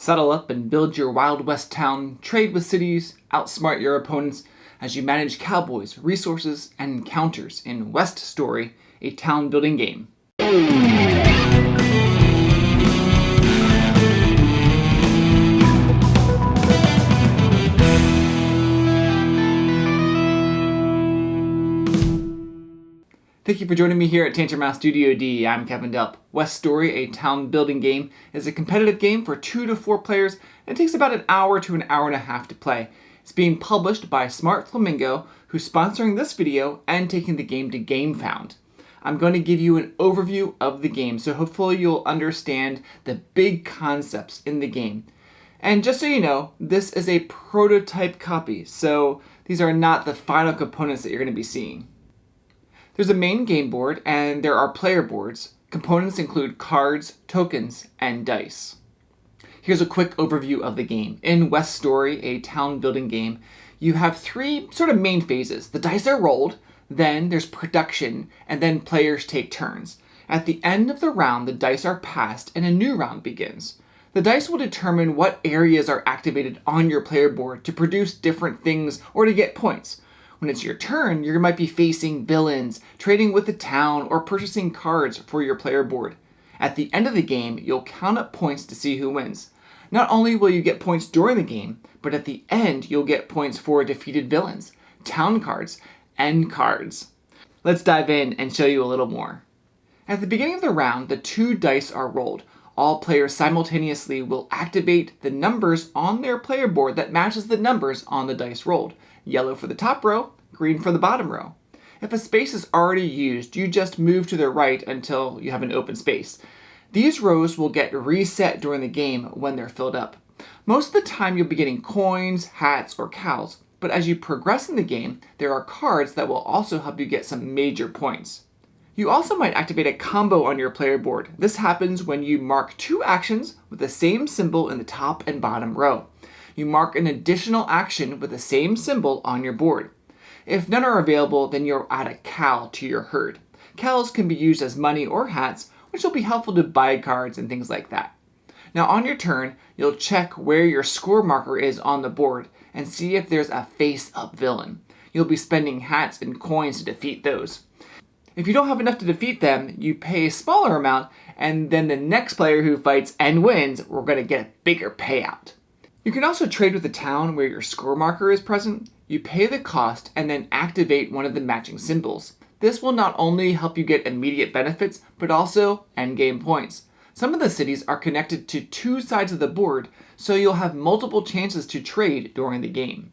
Settle up and build your Wild West town, trade with cities, outsmart your opponents as you manage cowboys, resources, and encounters in West Story, a town building game. Thank you for joining me here at Tantrum Mouse Studio D. I'm Kevin Delp. West Story, a town building game, is a competitive game for 2 to 4 players, and it takes about an hour to an hour and a half to play. It's being published by Smart Flamingo, who's sponsoring this video and taking the game to Gamefound. I'm going to give you an overview of the game, so hopefully you'll understand the big concepts in the game. And just so you know, this is a prototype copy, so these are not the final components that you're going to be seeing. There's a main game board, and there are player boards. Components include cards, tokens, and dice. Here's a quick overview of the game. In West Story, a town building game, you have 3 sort of main phases. The dice are rolled, then there's production, and then players take turns. At the end of the round, the dice are passed, and a new round begins. The dice will determine what areas are activated on your player board to produce different things or to get points. When it's your turn, you might be facing villains, trading with the town, or purchasing cards for your player board. At the end of the game, you'll count up points to see who wins. Not only will you get points during the game, but at the end, you'll get points for defeated villains, town cards, and cards. Let's dive in and show you a little more. At the beginning of the round, the 2 dice are rolled. All players simultaneously will activate the numbers on their player board that matches the numbers on the dice rolled. Yellow for the top row, green for the bottom row. If a space is already used, you just move to the right until you have an open space. These rows will get reset during the game when they're filled up. Most of the time you'll be getting coins, hats, or cows, but as you progress in the game, there are cards that will also help you get some major points. You also might activate a combo on your player board. This happens when you mark 2 actions with the same symbol in the top and bottom row. You mark an additional action with the same symbol on your board. If none are available, then you'll add a cow to your herd. Cows can be used as money or hats, which will be helpful to buy cards and things like that. Now on your turn, you'll check where your score marker is on the board and see if there's a face-up villain. You'll be spending hats and coins to defeat those. If you don't have enough to defeat them, you pay a smaller amount, and then the next player who fights and wins, we're going to get a bigger payout. You can also trade with the town where your score marker is present. You pay the cost and then activate one of the matching symbols. This will not only help you get immediate benefits, but also endgame points. Some of the cities are connected to 2 sides of the board, so you'll have multiple chances to trade during the game.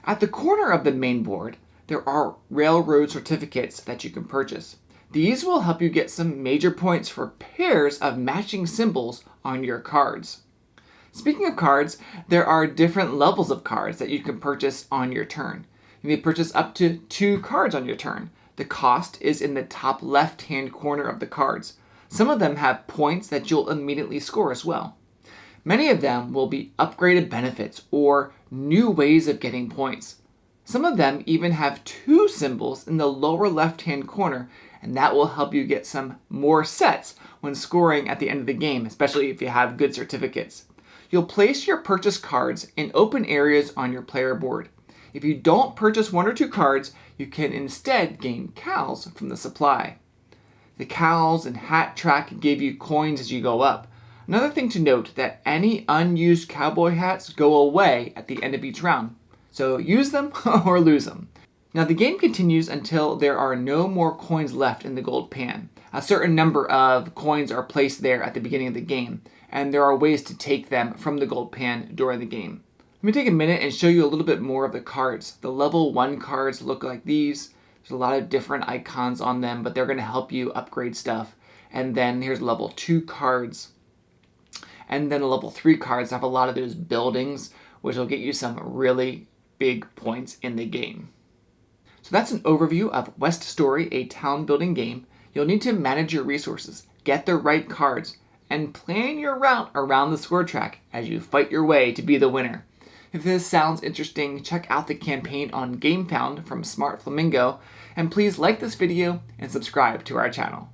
At the corner of the main board, there are railroad certificates that you can purchase. These will help you get some major points for pairs of matching symbols on your cards. Speaking of cards, there are different levels of cards that you can purchase on your turn. You may purchase up to 2 cards on your turn. The cost is in the top left-hand corner of the cards. Some of them have points that you'll immediately score as well. Many of them will be upgraded benefits or new ways of getting points. Some of them even have 2 symbols in the lower left-hand corner, and that will help you get some more sets when scoring at the end of the game, especially if you have good certificates. You'll place your purchase cards in open areas on your player board. If you don't purchase 1 or 2 cards, you can instead gain cows from the supply. The cows and hat track give you coins as you go up. Another thing to note that any unused cowboy hats go away at the end of each round. So use them or lose them. Now the game continues until there are no more coins left in the gold pan. A certain number of coins are placed there at the beginning of the game, and there are ways to take them from the gold pan during the game. Let me take a minute and show you a little bit more of the cards. The level 1 cards look like these. There's a lot of different icons on them, but they're going to help you upgrade stuff. And then here's level 2 cards. And then level 3 cards have a lot of those buildings, which will get you some really big points in the game. So that's an overview of West Story, a town building game. You'll need to manage your resources, get the right cards, and plan your route around the score track as you fight your way to be the winner. If this sounds interesting, check out the campaign on Gamefound from Smart Flamingo, and please like this video and subscribe to our channel.